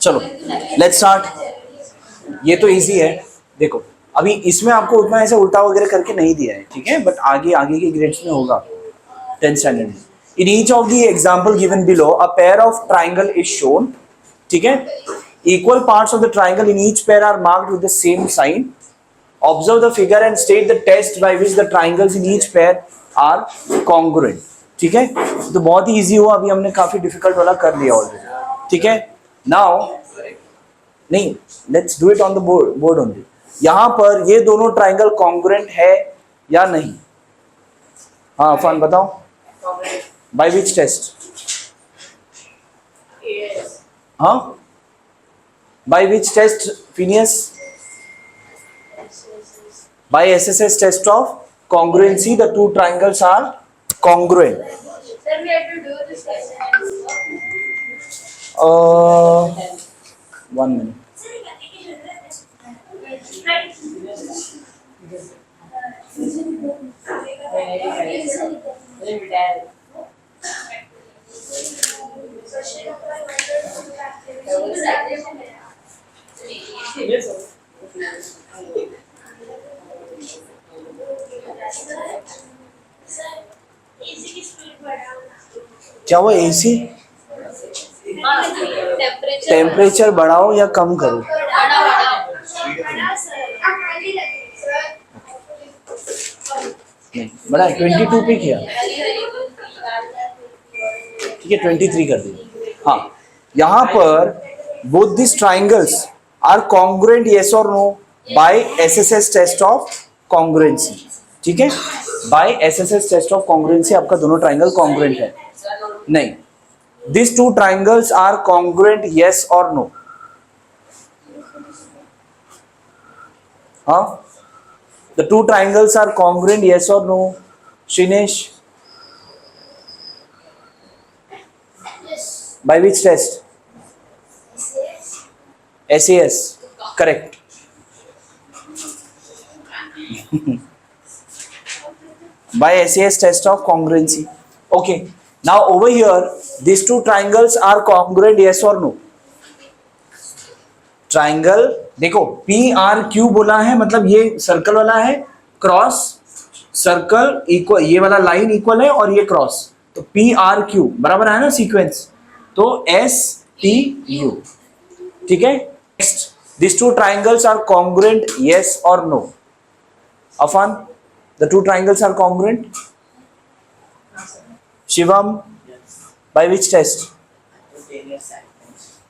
चलो let's start. ये तो इजी है। देखो अभी इसमें आपको उतना ऐसे उल्टा वगैरह करके नहीं दिया है, ठीक है, बट आगे आगे के ग्रेड्स में होगा 10th स्टैंडर्ड में। In each of the example given below a pair of triangle is shown, ठीक है, equal parts of the triangle in each pair are marked with the same sign. Observe the figure and state the test by which the triangles in each pair are congruent. ठीक है, तो बहुत ही easy हुआ, अभी हमने काफी difficult वाला कर लिया ऑलरेडी। ठीक है, नाउ नहीं, let's do it on the board only. यहां पर ये दोनों ट्राइंगल कॉन्ग्रुएंट है या नहीं? हाँ फन बताओ, बाय विच टेस्ट? हाँ, by which test Phineas? By SSS test of congruency, the two triangles are congruent. Sir, we have to do this question. 1 minute. क्या वो AC टेम्परेचर बढ़ाओ या कम करो? नहीं बड़ा, 22 पे किया, ठीक है 23 कर दिया। हाँ, यहाँ पर both these triangles are congruent, yes or no, by SSS test of congruency। ठीक है, by SSS test of congruency आपका दोनों ट्राइंगल congruent है। नहीं, these two triangles are congruent, yes or no? हाँ, the two triangles are congruent, yes or no? Shinesh? Yes. By which test? SAS, correct. By SAS test of congruency. Okay, now over here these two triangles are congruent, yes or no? Triangle देखो PRQ बोला है, मतलब ये circle वाला है, cross circle equal, ये वाला line equal है और ये क्रॉस, तो PRQ बराबर है ना सीक्वेंस, तो STU। ठीक है, next, these two triangles are congruent, yes or no? Afan, the two triangles are congruent? Shivam, by which test?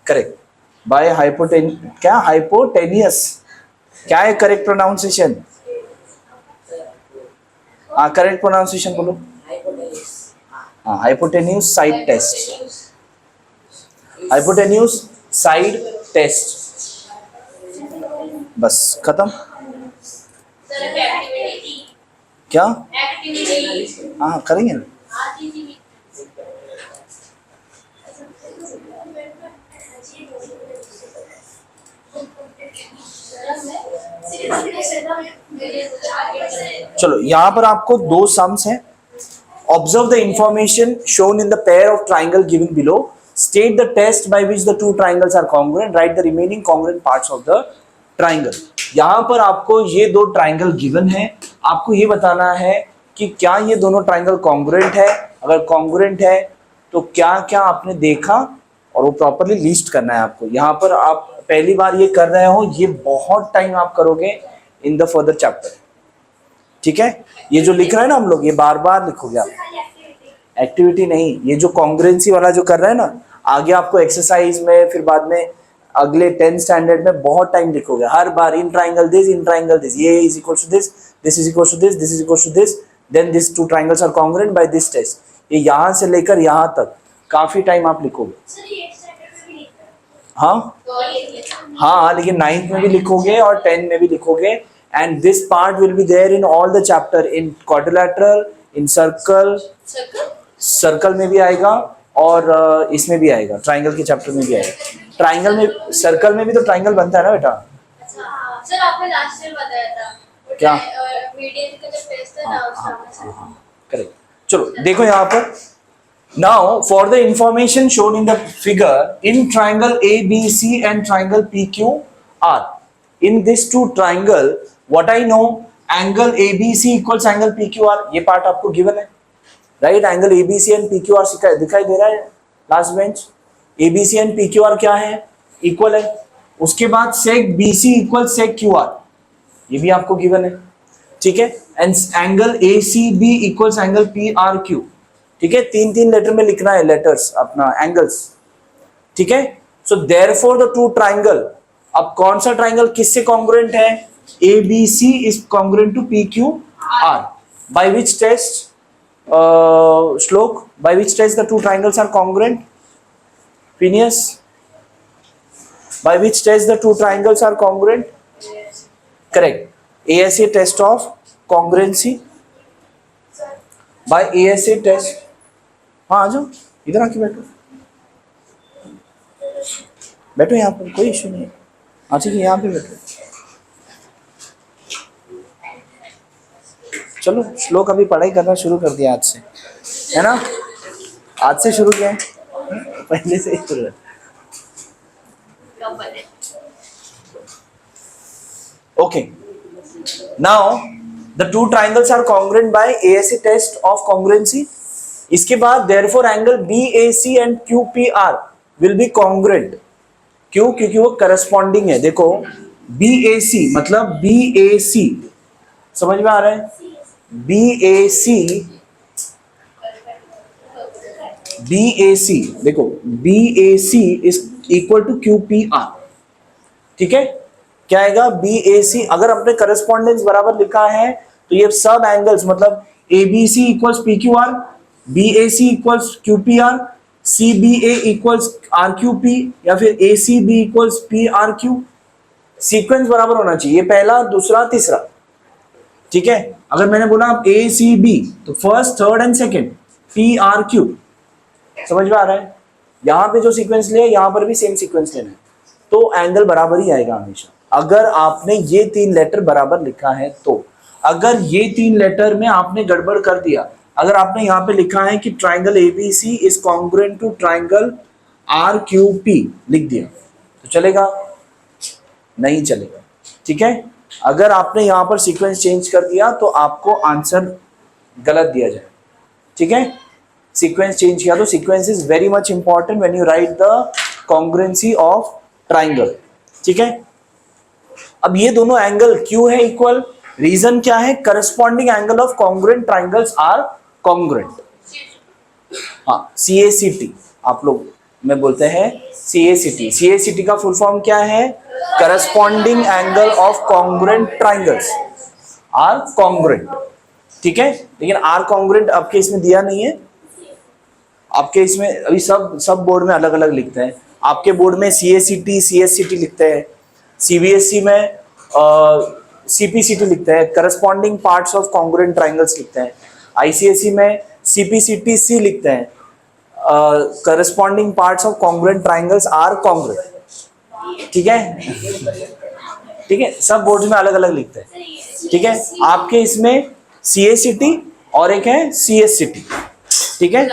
Correct, by क्या hypotenuse, क्या है करेक्ट प्रोनाउंसिएशन? हाँ करेक्ट प्रोनाउंसिएशन बोलो। हाँ, hypotenuse side test, hypotenuse side test, बस खत्म। क्या? हाँ करेंगे ना। चलो यहाँ पर आपको दो सम्स हैं। Observe the information shown in the pair of triangle given below, state the test by which the two triangles are congruent, write the remaining congruent parts of the triangle. यहाँ पर आपको ये दो ट्राइंगल गिवन है, आपको ये बताना है कि क्या ये दोनों ट्राइंगल कॉन्ग्रुएंट है, अगर कॉन्ग्रुएंट है तो क्या क्या आपने देखा, और वो प्रॉपरली लिस्ट करना है आपको। यहाँ पर आप पहली बार ये कर रहे हो, ये बहुत टाइम आप करोगे इन द फर्दर चैप्टर। ठीक है, ये जो लिख रहे हैं ना हम लोग, ये बार बार लिखोगे आप, एक्टिविटी नहीं, ये जो कॉन्ग्रुएंसी वाला जो कर रहे हैं ना, आगे आपको एक्सरसाइज में, फिर बाद में अगले 10th स्टैंडर्ड में बहुत टाइम लिखोगे, हर बार इन ट्राइंगल दिस, ये is equal to this is equal to this is equal to this, then this two triangles are congruent by this test. ये यहाँ से लेकर यहाँ तक काफी टाइम आप लिखोगे। हाँ हाँ, लेकिन 9th में भी लिखोगे और 10th में भी लिखोगे, and this part will be there in all the chapter, in quadrilateral, in circle में भी आएगा और इसमें भी आएगा, ट्राइंगल के चैप्टर में भी आएगा। ट्राइंगल में, सर्कल में भी तो ट्राइंगल बनता है ना बेटा। सर आपने लास्ट ईयर बताया था क्या? मीडियन का जो टेस्ट है ना, उसका करेक्ट। चलो देखो यहाँ पर Now, for the information shown in the figure, in triangle ABC and triangle PQR, in this two triangle, what I know, angle ABC equals angle PQR. ये part आपको given है, right? Angle ABC and PQR दिखाई दे रहा है last bench. ABC and PQR क्या है? Equal है. उसके बाद sec BC equals sec QR. ये भी आपको given है, ठीक है? And angle ACB equals angle PRQ. ठीक है, तीन तीन लेटर में लिखना है लेटर्स अपना एंगल्स, ठीक है. So therefore the two triangle, अब कौन सा ट्राइंगल किससे कॉन्ग्रुएंट है? ABC is congruent to PQR. By which test, Shlok, by which test the two triangles are congruent? Phineas, by which test the two triangles are congruent? Correct, ASA test of congruency. By ASA test. हाँ आ जाओ, इधर आके बैठो, बैठो यहाँ पर, कोई इश्यू नहीं है. अच्छा कि यहाँ पे बैठो. चलो, श्लोक अभी पढ़ाई करना शुरू कर दिया आज से, है ना? आज से शुरू किया है, पहले से ही शुरू है. Okay, now the two triangles are congruent by ASA test of congruency. इसके बाद therefore angle BAC and QPR will be congruent. क्यों? क्योंकि वो करस्पॉन्डिंग है. देखो, BAC मतलब BAC, समझ में आ रहा है? BAC देखो, BAC is equal to QPR, ठीक है? क्या आएगा? BAC अगर अपने करस्पॉन्डेंस बराबर लिखा है तो ये सब एंगल्स मतलब ABC equals PQR, BAC equals QPR, CBA equals RQP या फिर ACB इक्वल्स PRQ. सीक्वेंस बराबर होना चाहिए, पहला, दूसरा, तीसरा, ठीक है? अगर मैंने बोला ACB तो first, third and second, PRQ. समझ में आ रहा है? यहां पे जो सीक्वेंस लिया यहां पर भी सेम सीक्वेंस लेना है, तो एंगल बराबर ही आएगा हमेशा. अगर आपने ये तीन लेटर बराबर लिखा है तो. अगर ये तीन लेटर में आपने गड़बड़ कर दिया, अगर आपने यहाँ पे लिखा है कि triangle ABC is congruent to triangle RQP लिख दिया तो चलेगा? नहीं चलेगा, ठीक है? अगर आपने यहाँ पर सीक्वेंस चेंज कर दिया तो आपको आंसर गलत दिया जाए, ठीक है? सीक्वेंस चेंज किया तो sequence is very much important when you right the congruency of triangle, ठीक है? अब ये दोनों एंगल क्यों है इक्वल? रीजन क्या है? Corresponding angle of congruent triangles are congruent. हाँ, CACT आप लोग में बोलते हैं CACT. CACT का फुल फॉर्म क्या है? Corresponding angle of congruent triangles are congruent, ठीक है? लेकिन आर कॉन्ग्रुएंट आपके इसमें दिया नहीं है. आपके इसमें अभी सब बोर्ड में अलग अलग लिखते हैं. आपके बोर्ड में CACT CSCT लिखते हैं, CBSE में CPCT लिखते हैं, corresponding parts of congruent triangles लिखते हैं. ICSE में CPCT C लिखते हैं, corresponding parts of congruent triangles are congruent, ठीक है? ठीक है, सब बोर्ड में अलग अलग लिखते हैं, ठीक है? आपके इसमें CACT और एक है CSCT, ठीक है?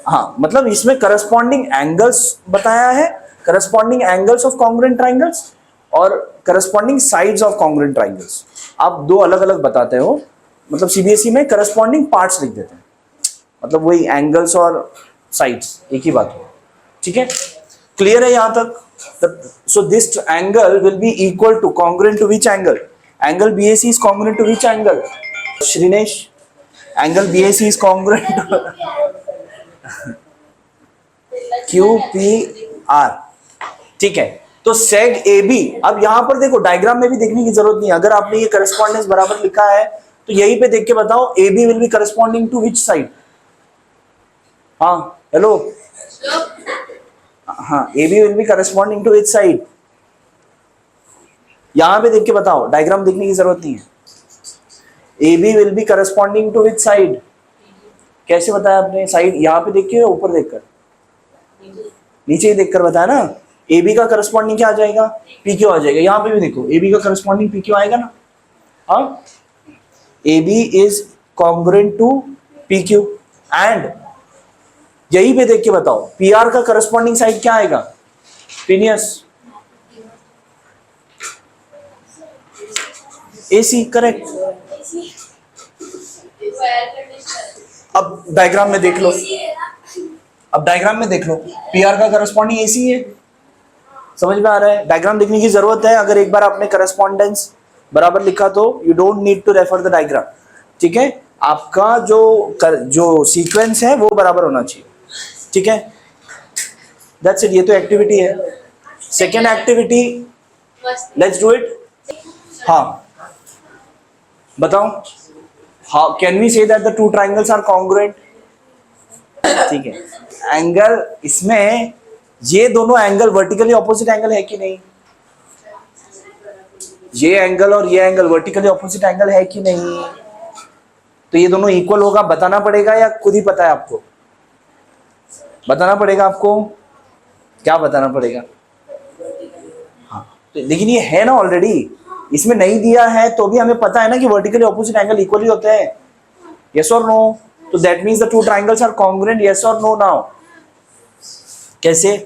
हाँ, मतलब इसमें करस्पॉन्डिंग एंगल्स बताया है, corresponding angles of congruent triangles और corresponding sides of congruent triangles. आप दो अलग अलग बताते हो, मतलब CBSE में करस्पॉन्डिंग पार्ट्स लिख देते हैं, मतलब वही एंगल्स और साइड्स एक ही बात हो, ठीक है? क्लियर है यहाँ तक? So this angle will be equal to congruent to which angle? Angle BAC is congruent to which angle? Shrinesh, angle BAC is congruent QPR, ठीक है? तो सेग AB, अब यहां पर देखो डायग्राम में भी देखने की जरूरत नहीं है. अगर आपने ये करस्पॉन्डेंस बराबर लिखा है तो यहीं पे देख के बताओ AB will be corresponding to which side? हाँ, हेलो, हाँ, AB will be corresponding to which side? यहां पे देख के बताओ, डायग्राम देखने की जरूरत नहीं है. AB will be corresponding to which side? कैसे बताया आपने? साइड यहाँ पे देख के, ऊपर देखकर, नीचे ही देखकर बताया ना. AB का करस्पॉन्डिंग क्या आ जाएगा? PQ आ जाएगा. यहाँ पे भी देखो AB का करस्पॉन्डिंग PQ आएगा ना. हाँ, AB is congruent to PQ and यही पे देख के बताओ, PR का करस्पॉन्डिंग साइड क्या आएगा? Phineas, AC, correct. Air conditioner. अब डायग्राम में देख लो, अब डायग्राम में देख लो, PR का करस्पॉन्डिंग AC है। समझ में आ रहा है? डायग्राम देखने की जरूरत है, अगर एक बार आपने करस्पॉन्डेंस बराबर लिखा तो you don't need to refer the diagram. ठीक है, आपका जो सीक्वेंस है वो बराबर होना चाहिए। ठीक है, दैट्स इट। ये तो एक्टिविटी है। Second activity, let's do it. हाँ बताओ, how can we say that the two triangles are congruent? ठीक है, एंगल, इसमें ये दोनों एंगल वर्टिकली ऑपोजिट एंगल है कि नहीं? ये एंगल और ये एंगल वर्टिकली ऑपोजिट एंगल है कि नहीं? तो ये दोनों इक्वल होगा, बताना पड़ेगा या खुद ही पता है आपको? बताना पड़ेगा आपको। क्या बताना पड़ेगा? हाँ, तो लेकिन ये है ना ऑलरेडी, इसमें नहीं दिया है तो भी हमें पता है ना कि वर्टिकली ऑपोजिट एंगल इक्वली होते हैं। यस और नो? तो that means the two triangles are congruent. Yes और नो? नाउ कैसे?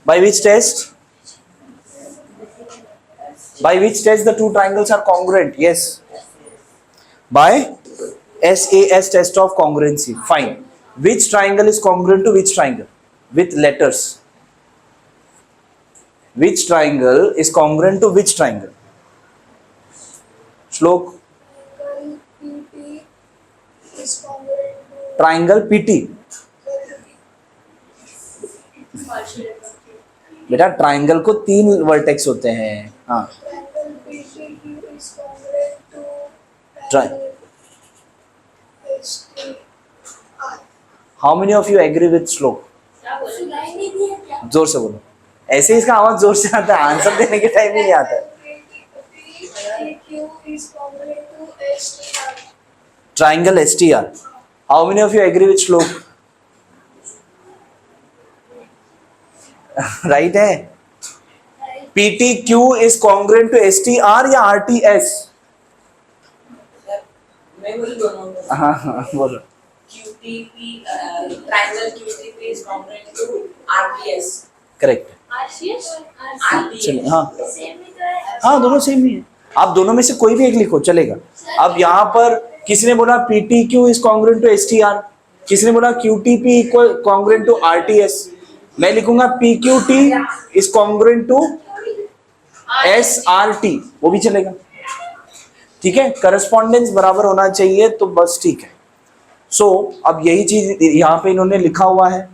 By which test? By which test the two triangles are congruent? Yes, by SAS test of congruency. Fine. Which triangle is congruent to which triangle? With letters. Which triangle is congruent to which triangle? Shlok. Triangle PT. बेटा triangle को 3 vertex होते हैं। हाँ, how many of you agree with Shlok? जोर से बोलो, ऐसे ही इसका आवाज जोर से आता है, आंसर देने के टाइम ही नहीं आता है। Triangle STR, how many of you agree with Shlok? Right है। PTQ is congruent to STR या RTS? मैं बोली दोनों। हाँ हाँ बोलो। QTP, triangle QTP is congruent to RTS. Correct. चलिए, हाँ हाँ दोनों सेम ही है, आप दोनों में से कोई भी एक लिखो चलेगा। अब यहाँ पर किसने बोला PTQ is congruent to STR, किसने बोला QTP equal congruent to RTS? मैं लिखूंगा PQT is congruent to SRT, वो भी चलेगा। ठीक है, करस्पॉन्डेंस बराबर होना चाहिए तो बस ठीक है। सो अब यही चीज यहाँ पे इन्होंने लिखा हुआ है।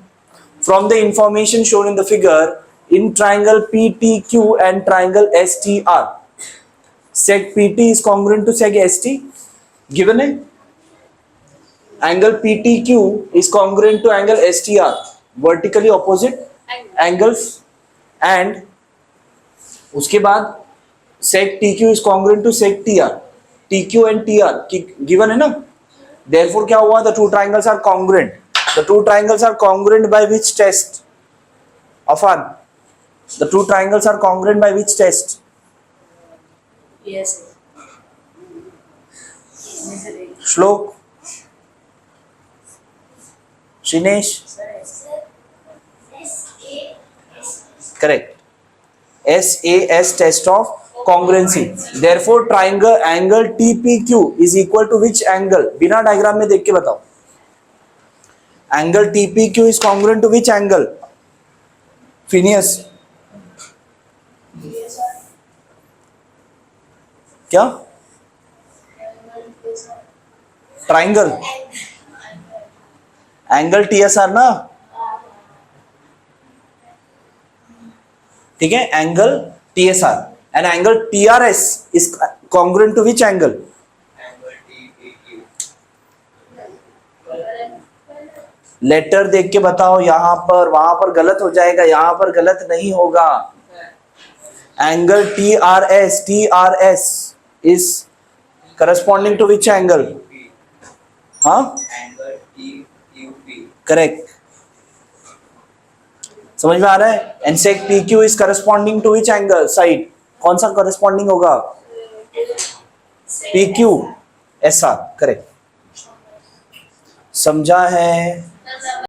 From the information shown in the figure, in triangle PTQ and triangle STR, sec PT is congruent to sec ST, given है। Angle PTQ is congruent to angle STR, vertically opposite angles, and उसके बाद sec TQ is congruent to sec TR, TQ and TR given है ना। Therefore क्या हुआ? The two triangles are congruent. The two triangles are congruent by which test? Afan, the two triangles are congruent by which test? Yes. Shlok, Shinesh, correct. SAS test of congruency. Therefore triangle angle TPQ is equal to which angle? बिना diagram में देख के बताओ। Angle TPQ is congruent to which angle? Phineas, क्या? Triangle angle TSR ना, ठीक है, angle TSR and angle TRS is congruent to which angle? Letter देख के बताओ, यहां पर वहां पर गलत हो जाएगा, यहां पर गलत नहीं होगा। Angle TRS is corresponding to which angle? हाँ, करेक्ट, समझ में आ रहा है। And sec PQ is corresponding to which angle? Side कौन सा corresponding होगा? PQ SR, correct. समझा है?